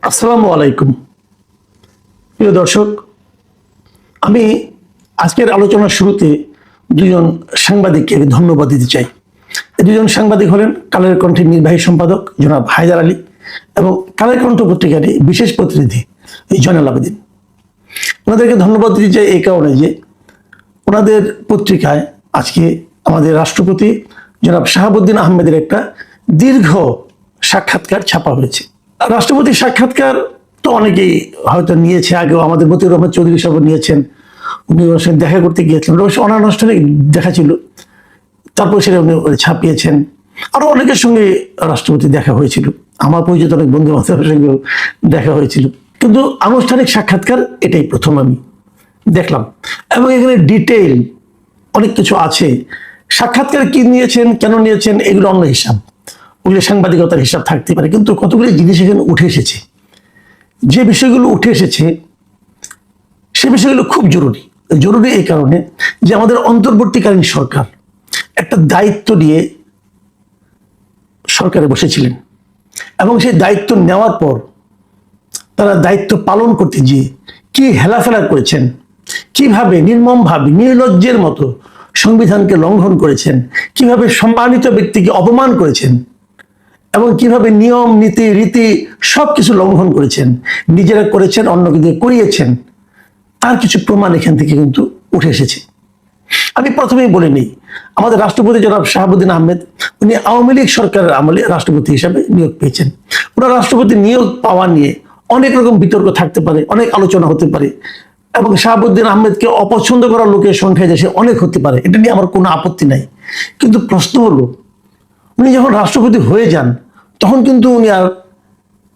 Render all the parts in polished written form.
আসসালামু আলাইকুম প্রিয় দর্শক, আমি আজকের আলোচনার শুরুতে দুজন সাংবাদিককে আমি ধন্যবাদ দিতে চাই। এই দুজন সাংবাদিক হলেন কালের কণ্ঠের নির্বাহী সম্পাদক জনাব হায়দার আলী এবং কালের কণ্ঠ পত্রিকারই বিশেষ প্রতিনিধি জয়নাল আবেদিন। ওনাদেরকে ধন্যবাদ দিতে চাই এই কারণে যে ওনাদের পত্রিকায় আজকে আমাদের রাষ্ট্রপতি জনাব শাহাবুদ্দিন আহমেদের একটা দীর্ঘ সাক্ষাৎকার ছাপা হয়েছে। রাষ্ট্রপতির সাক্ষাৎকার তো অনেকেই হয়তো নিয়েছে, আগেও আমাদের মতিউর রহমান চৌধুরী সাহেব নিয়েছেন। উনি ওনার সঙ্গে দেখা করতে গিয়েছিলেন, অবশ্য অনানুষ্ঠানিক দেখা ছিল, তারপর সেটা উনি ছাপিয়েছেন। আরো অনেকের সঙ্গে রাষ্ট্রপতি দেখা হয়েছিল, আমার পরিচিত অনেক বন্ধু বান্ধবের সঙ্গেও দেখা হয়েছিল, কিন্তু আনুষ্ঠানিক সাক্ষাৎকার এটাই প্রথম আমি দেখলাম। এবং এখানে ডিটেইল অনেক কিছু আছে। সাক্ষাৎকার কি নিয়েছেন, কেন নিয়েছেন, এগুলো অন্য হিসাব, ওগুলো সাংবাদিকতার হিসাব থাকতে পারে, কিন্তু কতগুলি জিনিস এখানে উঠে এসেছে। যে বিষয়গুলো উঠে এসেছে সে বিষয়গুলো খুব জরুরি। জরুরি এই কারণে যে আমাদের অন্তর্বর্তীকালীন সরকার একটা দায়িত্ব নিয়ে সরকারে বসেছিলেন এবং সেই দায়িত্ব নেওয়ার পর তারা দায়িত্ব পালন করতে গিয়ে কি হেলাফেলা করেছেন, কিভাবে নির্মমভাবে নির্লজ্জের মতো সংবিধানকে লঙ্ঘন করেছেন, কিভাবে সম্মানিত ব্যক্তিকে অপমান করেছেন এবং কিভাবে নিয়ম নীতি রীতি সবকিছু লঙ্ঘন করেছেন, নিজেরা করেছেন, অন্যকে দিয়ে করিয়েছেন, তার কিছু প্রমাণ এখান থেকে কিন্তু উঠে এসেছে। আমি প্রথমেই বলে নিই, আমাদের রাষ্ট্রপতি জনাব শাহাবুদ্দিন আহমেদ উনি আওয়ামী লীগ সরকারের আমলে রাষ্ট্রপতি হিসাবে নিয়োগ পেয়েছেন। ওনার রাষ্ট্রপতি নিয়োগ পাওয়া নিয়ে অনেক রকম বিতর্ক থাকতে পারে, অনেক আলোচনা হতে পারে এবং শাহাবুদ্দিন আহমেদকে অপছন্দ করার লোকের সংখ্যা দেশে অনেক হতে পারে, এটা নিয়ে আমার কোনো আপত্তি নাই। কিন্তু প্রশ্ন হলো, উনি যখন রাষ্ট্রপতি হয়ে যান তখন কিন্তু উনি আর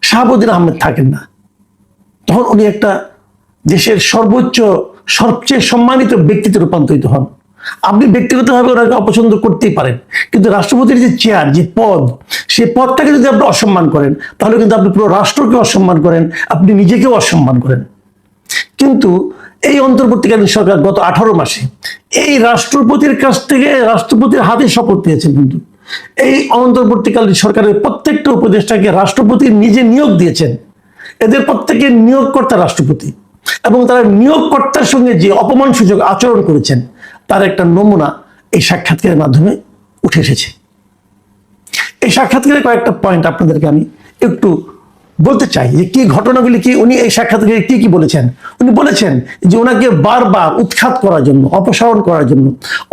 শাহাবুদ্দিন আহমেদ থাকেন না, তখন উনি একটা দেশের সর্বোচ্চ সবচেয়ে সম্মানিত ব্যক্তিতে রূপান্তরিত হন। আপনি ব্যক্তিগতভাবে ওনাকে অপছন্দ করতেই পারেন, কিন্তু রাষ্ট্রপতির যে চেয়ার, যে পদ, সেই পদটাকে যদি আপনি অসম্মান করেন তাহলে কিন্তু আপনি পুরো রাষ্ট্রকে অসম্মান করেন, আপনি নিজেকেও অসম্মান করেন। কিন্তু এই অন্তর্বর্তীকালীন সরকার গত 18 মাসে এই রাষ্ট্রপতির কাছ থেকে রাষ্ট্রপতির হাতে শপথ নিয়েছেন, কিন্তু এই অন্তর্বর্তীকালীন সরকারের প্রত্যেকটা উপদেষ্টাকে রাষ্ট্রপতি নিজে নিয়োগ দিয়েছেন। এদের প্রত্যেকের নিয়োগকর্তা রাষ্ট্রপতি এবং তারা নিয়োগকর্তার সঙ্গে যে অপমান সুযোগ আচরণ করেছেন তার একটা নমুনা এই সাক্ষাৎকারের মাধ্যমে উঠে এসেছে। এই সাক্ষাৎকারের কয়েকটা পয়েন্ট আপনাদেরকে আমি একটু বলতে চাই যে কি ঘটনাগুলি কি উনি এই সাক্ষাৎকারে কি কি বলেছেন। উনি বলেছেন যে ওনাকে বারবার উৎখাত করার জন্য, অপসারণ করার জন্য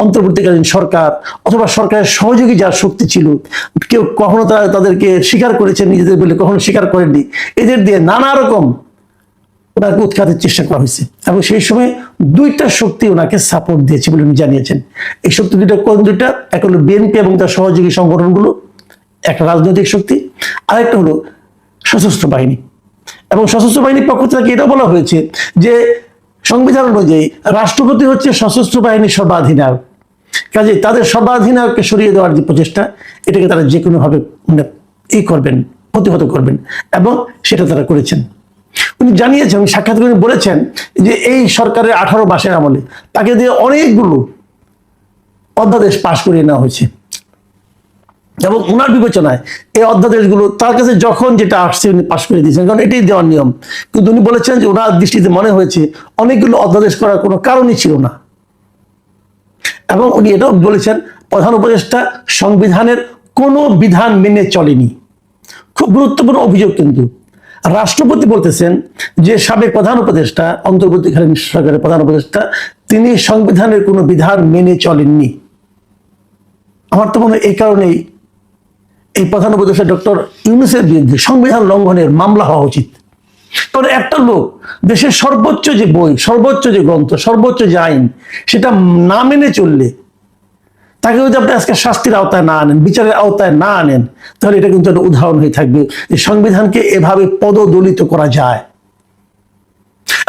অন্তর্বর্তীকালীন সরকার অথবা সরকারের সহযোগী যার শক্তি ছিল, কেউ কখনো তাদেরকে স্বীকার করেছেন নিজেদের বলে, কখনো স্বীকার করেননি, এদের দিয়ে নানা রকম ওনাকে উৎখাতের চেষ্টা করা হয়েছে। এবং সেই সময় দুইটা শক্তি ওনাকে সাপোর্ট দিয়েছে বলে উনি জানিয়েছেন। এই শক্তি দুইটা কোন দুইটা? এক হলো বিএনপি এবং তার সহযোগী সংগঠনগুলো, একটা রাজনৈতিক শক্তি, আরেকটা হলো সশস্ত্র বাহিনী। এবং সশস্ত্র বাহিনীর পক্ষ থেকে এটা বলা হয়েছে যে সংবিধান অনুযায়ী রাষ্ট্রপতি হচ্ছে সশস্ত্র বাহিনীর সর্বাধিনায়ক, কাজে তাদের সর্বাধিনায়ককে সরিয়ে দেওয়ার যে প্রচেষ্টা, এটাকে তারা যে কোনোভাবে করবেন, প্রতিহত করবেন, এবং সেটা তারা করেছেন। উনি জানিয়েছেন, সাক্ষাৎকারে বলেছেন যে এই সরকারের 18 মাসের আমলে তাকে দিয়ে অনেকগুলো অধ্যাদেশ পাশ করিয়ে নেওয়া হয়েছে এবং ওনার বিবেচনায় এই অধ্যাদেশগুলো তার কাছে যখন যেটা আসছে উনি পাশ করে দিয়েছেন, কারণ এটাই দেওয়ার নিয়ম। কিন্তু উনি বলেছেন যে ওনার দৃষ্টিতে মনে হয়েছে অনেকগুলো অধ্যাদেশ করার কোনো কারণই ছিল না। এবং উনি এটাও বলেছেন প্রধান উপদেষ্টা সংবিধানের কোনো বিধান মেনে চলেনি। খুব গুরুত্বপূর্ণ অভিযোগ, কিন্তু রাষ্ট্রপতি বলতেছেন যে সাবেক প্রধান উপদেষ্টা, অন্তর্বর্তীকালীন সরকারের প্রধান উপদেষ্টা, তিনি সংবিধানের কোনো বিধান মেনে চলেননি। আমার তো মনে হয় এই কারণেই এই প্রধান উপদেষ্টা ডক্টর ইউনূসের বিরুদ্ধে সংবিধান লঙ্ঘনের মামলা হওয়া উচিত। কারণ একটা লোক দেশের সর্বোচ্চ যে বই, সর্বোচ্চ যে গ্রন্থ, সর্বোচ্চ যে আইন, সেটা না মেনে চললে তাকে যদি আপনি আজকে শাস্তির আওতায় না আনেন, বিচারের আওতায় না আনেন, তাহলে এটা কিন্তু একটা উদাহরণ হয়ে থাকবে যে সংবিধানকে এভাবে পদদলিত করা যায়।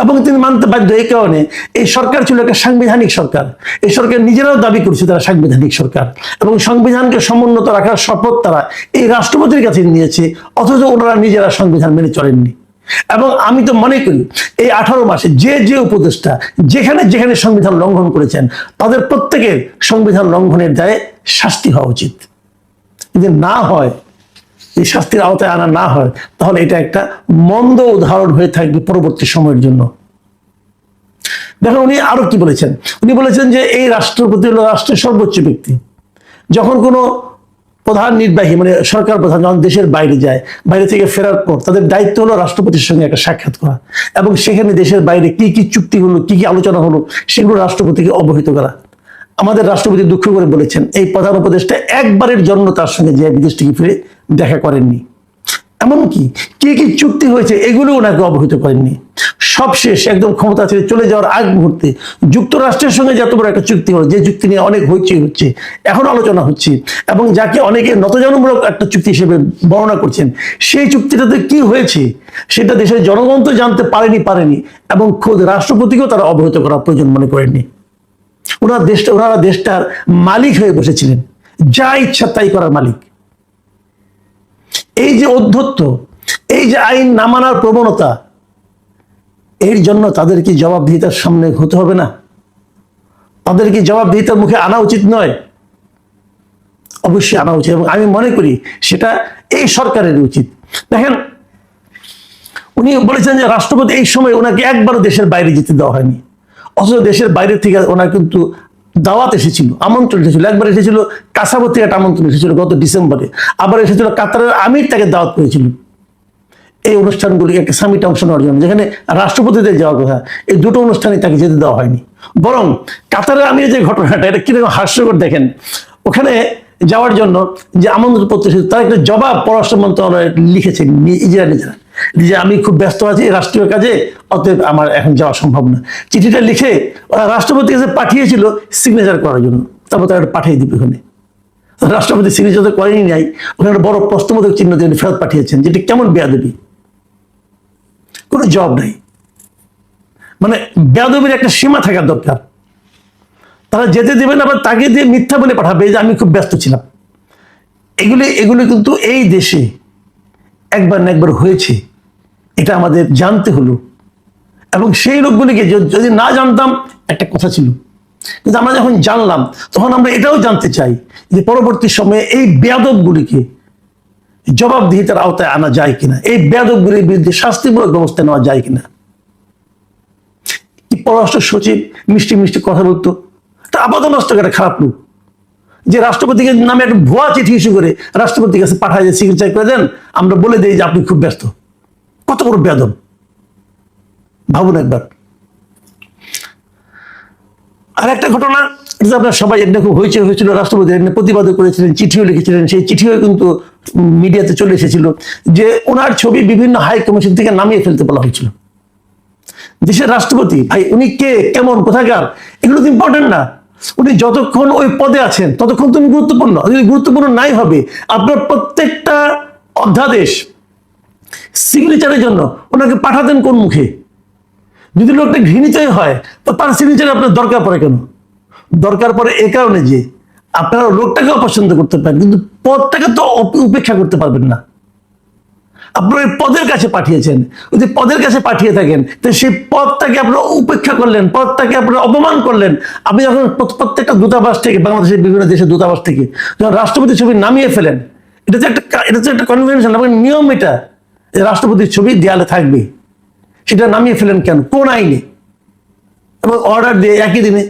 এবং তিনি মানতে বাধ্য এই কারণে এই সরকার ছিল একটা সাংবিধানিক সরকার। এই সরকার নিজেরাও দাবি করছে তারা সাংবিধানিক সরকার এবং সংবিধানকে সমুন্নত রাখার শপথ তারা এই রাষ্ট্রপতির কাছে নিয়েছে, অথচ ওনারা নিজেরা সংবিধান মেনে চলেননি। এবং আমি তো মনে করি এই 18 মাসে যে যে উপদেষ্টা যেখানে যেখানে সংবিধান লঙ্ঘন করেছেন তাদের প্রত্যেকের সংবিধান লঙ্ঘনের দায়ে শাস্তি হওয়া উচিত। যদি না হয় যদি শাস্তির আওতায় আনা না হয়, তাহলে এটা একটা মন্দ উদাহরণ হয়ে থাকবে পরবর্তী সময়ের জন্য। দেখুন উনি আরো কি বলেছেন, উনি বলেছেন যে এই রাষ্ট্রপতি হলো রাষ্ট্রের সর্বোচ্চ ব্যক্তি। যখন কোনো প্রধান নির্বাহী মানে সরকার প্রধান যখন দেশের বাইরে যায়, বাইরে থেকে ফেরার পর তাদের দায়িত্ব হলো রাষ্ট্রপতির সঙ্গে একটা সাক্ষাৎ করা এবং সেখানে দেশের বাইরে কি কি চুক্তি হলো, কি কি আলোচনা হলো, সেগুলো রাষ্ট্রপতিকে অবহিত করা। আমাদের রাষ্ট্রপতি দুঃখ করে বলেছেন এই প্রধান উপদেষ্টা একবারের জন্য তার সঙ্গে যে বিদেশ থেকে ফিরে দেখা করেননি। এমনকি কি কি চুক্তি হয়েছে এগুলো ওনাকে অবহিত করেননি। সবশেষ একদম ক্ষমতা ছেড়ে চলে যাওয়ার আগ মুহূর্তে যুক্তরাষ্ট্রের সঙ্গে যত বড় একটা চুক্তি হলো, যে চুক্তি নিয়ে অনেক হইচই হচ্ছে, এখন আলোচনা হচ্ছে এবং যাকে অনেকে নতজানুমূলক একটা চুক্তি হিসেবে বর্ণনা করছেন, সেই চুক্তিটাতে কি হয়েছে সেটা দেশের জনগণ তো জানতে পারেনি এবং খোদ রাষ্ট্রপতিকেও তারা অবহিত করা প্রয়োজন মনে করেননি। ওনারা দেশটার মালিক হয়ে বসেছিলেন, যা ইচ্ছা তাই করার মালিক। এই যে অধ্যত্ব, এই যে আইন না মানার প্রবণতা, এর জন্য তাদের কি জবাবদিহিতার সামনে হতে হবে না? তাদের কি জবাবদিহিতার মুখে আনা উচিত নয়? অবশ্যই আনা উচিত এবং আমি মনে করি সেটা এই সরকারের উচিত। দেখেন উনি বলেছেন যে রাষ্ট্রপতি এই সময় ওনাকে একবারও দেশের বাইরে যেতে দেওয়া হয়নি, অথচ দেশের বাইরে থেকে ওনার কিন্তু দাওয়াত এসেছিল, আমন্ত্রণ এসেছিল। একবার এসেছিল কাসাবো থেকে একটা আমন্ত্রণ এসেছিল গত ডিসেম্বরে, আবার এসেছিল কাতারের আমির তাকে দাওয়াত করেছিল এই অনুষ্ঠানগুলি একটা সামিটে অংশ নেওয়ার জন্য, যেখানে রাষ্ট্রপতিদের যাওয়ার কথা। এই দুটো অনুষ্ঠানে তাকে যেতে দেওয়া হয়নি। বরং কাতারের আমির যে ঘটনাটা, এটা কিরকম হাস্যকর দেখেন। ওখানে যাওয়ার জন্য যে আমন্ত্রণ পত্র এসেছে তার একটা জবাব পররাষ্ট্র মন্ত্রণালয় লিখেছে নিজেরা যে আমি খুব ব্যস্ত আছি রাষ্ট্রীয় কাজে, অতএব আমার এখন যাওয়া সম্ভব না। চিঠিটা লিখে ওরা রাষ্ট্রপতির কাছে পাঠিয়েছিল সিগনেচার করার জন্য, তারপর তারা পাঠিয়ে দিবে। ওখানে রাষ্ট্রপতি সিগনেচার করেনি নাই, ওখানে একটা বড় প্রশ্নবোধক চিহ্ন দিয়ে ফেরত পাঠিয়েছেন, যেটি কেমন বেয়াদবি, কোনো জবাব নাই। মানে বেয়াদবির একটা সীমা থাকার দরকার। তারা যেতে দেবেন, আবার তাকে দিয়ে মিথ্যা বলে পাঠাবে যে আমি খুব ব্যস্ত ছিলাম। এগুলি কিন্তু এই দেশে একবার না একবার হয়েছে, এটা আমাদের জানতে হলো। এবং সেই লোকগুলিকে যদি না জানতাম একটা কথা ছিল, কিন্তু আমরা যখন জানলাম তখন আমরা এটাও জানতে চাই যে পরবর্তী সময়ে এই বেয়াদবগুলিকে জবাবদিহিতার আওতায় আনা যায় কিনা, এই বেয়াদবগুলির বিরুদ্ধে শাস্তিমূলক ব্যবস্থা নেওয়া যায় কিনা। কি পররাষ্ট্র সচিব মিষ্টি মিষ্টি কথা বলতো, তা আপাতত নষ্ট করে খারাপ লোক, যে রাষ্ট্রপতিকে নামে একটা ভুয়া চিঠি ইস্যু করে রাষ্ট্রপতির কাছে পাঠায় যে সিগনেচার করে দেন, আমরা বলে দিই যে আপনি খুব ব্যস্ত। কত বড় বেয়াদব ভাবুন একবার। আর একটা ঘটনা, আপনার সবাই এটা খুব হয়েছিল, রাষ্ট্রপতি প্রতিবাদও করেছিলেন, চিঠিও লিখেছিলেন, সেই চিঠিও কিন্তু মিডিয়াতে চলে এসেছিল যে ওনার ছবি বিভিন্ন হাই কমিশন থেকে নামিয়ে ফেলতে বলা হয়েছিল। দেশের রাষ্ট্রপতি ভাই উনি কে, কেমন, কোথাকার, এগুলো তো ইম্পর্টেন্ট না। উনি যতক্ষণ ওই পদে আছেন ততক্ষণ তুমি গুরুত্বপূর্ণ। যদি গুরুত্বপূর্ণ নাই হবে, আপনার প্রত্যেকটা অধ্যাদেশ সিগনেচারের জন্য ওনাকে পাঠাতেন কোন মুখে? যদি লোকটা ঘৃণিতই হয় তো তার সিগনেচার আপনার দরকার পড়ে কেন? দরকার পড়ে এ কারণে যে আপনারা লোকটাকেও পছন্দ করতে পারেন, কিন্তু পদটাকে তো উপেক্ষা করতে পারবেন না। আপনার ওই পদের কাছে পাঠিয়েছেন, যদি পদের কাছে পাঠিয়ে থাকেন তো সেই পদটাকে আপনারা উপেক্ষা করলেন, পদটাকে আপনারা অপমান করলেন। আপনি যখন প্রত্যেকটা দূতাবাস থেকে, বাংলাদেশের বিভিন্ন দেশের দূতাবাস থেকে যখন রাষ্ট্রপতির ছবি নামিয়ে ফেলেন, এটা তো একটা কনভেনশন এবং নিয়ম, এটা রাষ্ট্রপতির ছবি দেয়ালে থাকবে, সেটা নামিয়ে ফেলেন কেন, কোন আইনে? এবং অর্ডার দিয়ে একই দিনে।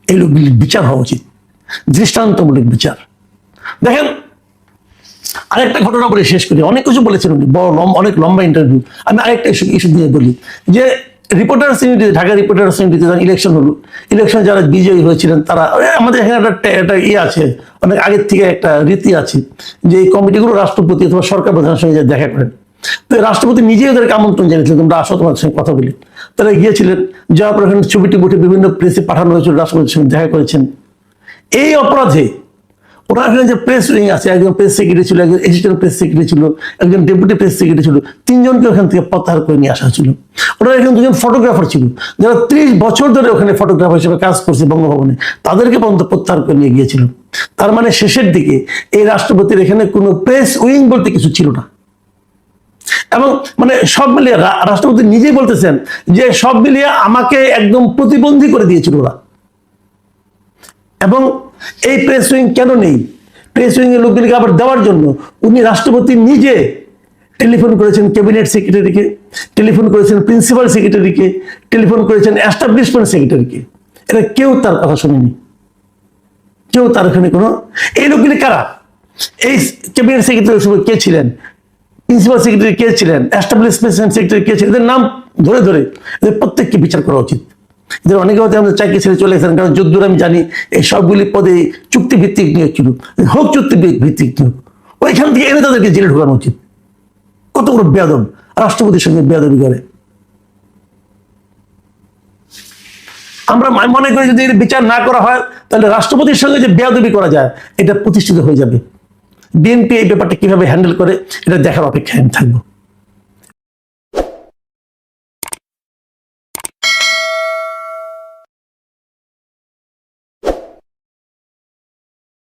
এই লোকগুলির বিচার হওয়া উচিত, দৃষ্টান্তমূলক বিচার। দেখেন আরেকটা ঘটনা বলে শেষ করি, অনেক কিছু বলেছেন উনি, অনেক লম্বা ইন্টারভিউ। আমি আরেকটা ইস্যু নিয়ে বলি যে রিপোর্টার্স ইউনিটি, ঢাকা রিপোর্টার্স ইউনিটিতে যখন ইলেকশন হলো, ইলেকশনে যারা বিজয়ী হয়েছিলেন তারা, আমাদের এখানে একটা ইয়ে আছে, অনেক আগের থেকে একটা রীতি আছে যে এই কমিটিগুলো রাষ্ট্রপতি অথবা সরকার প্রধানের সঙ্গে দেখা করেন। তো রাষ্ট্রপতি নিজেই ওদেরকে আমন্ত্রণ জানিয়েছিলেন, তোমরা আসো তোমাদের সঙ্গে কথা বলি। তারা গিয়েছিলেন, যাওয়ার পর এখানে ছবিটি বুটে বিভিন্ন প্রেসে পাঠানো হয়েছিল, রাষ্ট্রপতির সঙ্গে দেখা করেছেন। এই অপরাধে ওনার এখানে যে প্রেস উইং আছে, একজন প্রেস সেক্রেটারি ছিল, একজন অ্যাসিস্ট্যান্ট প্রেস সেক্রেটারি ছিল, একজন ডেপুটি প্রেস সেক্রেটারি ছিল, তিনজনকে ওখান থেকে প্রত্যাহার করে নিয়ে আসা হয়েছিল। ওনার এখানে দুজন ফটোগ্রাফার ছিল, যারা 30 বছর ধরে ওখানে ফটোগ্রাফার হিসেবে কাজ করছে বঙ্গভবনে, তাদেরকে পর্যন্ত প্রত্যাহার করে নিয়ে গিয়েছিল। তার মানে শেষের দিকে এই রাষ্ট্রপতির এখানে কোনো প্রেস উইং বলতে কিছু ছিল না। এবং মানে সব মিলিয়ে রাষ্ট্রপতি নিজেই বলতেছেন যে সব মিলিয়ে আমাকে একদম প্রতিবন্ধী করে দিয়েছিল ওরা। এবং এই প্রেস উইং কেন নেই? প্রেস উইং এর লোকগুলিকে আবার দেওয়ার জন্য উনি রাষ্ট্রপতি নিজে টেলিফোন করেছেন ক্যাবিনেট সেক্রেটারিকে, টেলিফোন করেছেন প্রিন্সিপাল সেক্রেটারিকে, টেলিফোন করেছেন এস্টাবলিশমেন্ট সেক্রেটারিকে। এরা কেউ তার কথা শোনেনি, কেউ তার ওখানে কোনো, এই লোকগুলি কারা? এই ক্যাবিনেট সেক্রেটারি কে ছিলেন, প্রিন্সিপাল সেক্রেটারি কে ছিলেন, এস্টাবলিশমেন্ট সেক্রেটারি কে ছিলেন, এদের নাম ধরে ধরে এদের প্রত্যেককে বিচার করা উচিত। এদের অনেকে হয়তো আমাদের চাকরি ছেড়ে চলে গেছেন, কারণ যদ্দূর আমি জানি এই সবগুলি পদে চুক্তিভিত্তিক নিয়োগ ছিল, হোক চুক্তিভিত্তিক নিয়োগ, ওইখান থেকে এনে তাদেরকে জেলে ঢোকানো উচিত। কত বড় বেয়াদব, রাষ্ট্রপতির সঙ্গে বেয়াদবি করে। আমরা মনে করি যদি এর বিচার না করা হয় তাহলে রাষ্ট্রপতির সঙ্গে যে বেয়াদবি করা যায় এটা প্রতিষ্ঠিত হয়ে যাবে। বিএনপি এই ব্যাপারটা কিভাবে হ্যান্ডেল করে এটা দেখার অপেক্ষায় আমি থাকবো।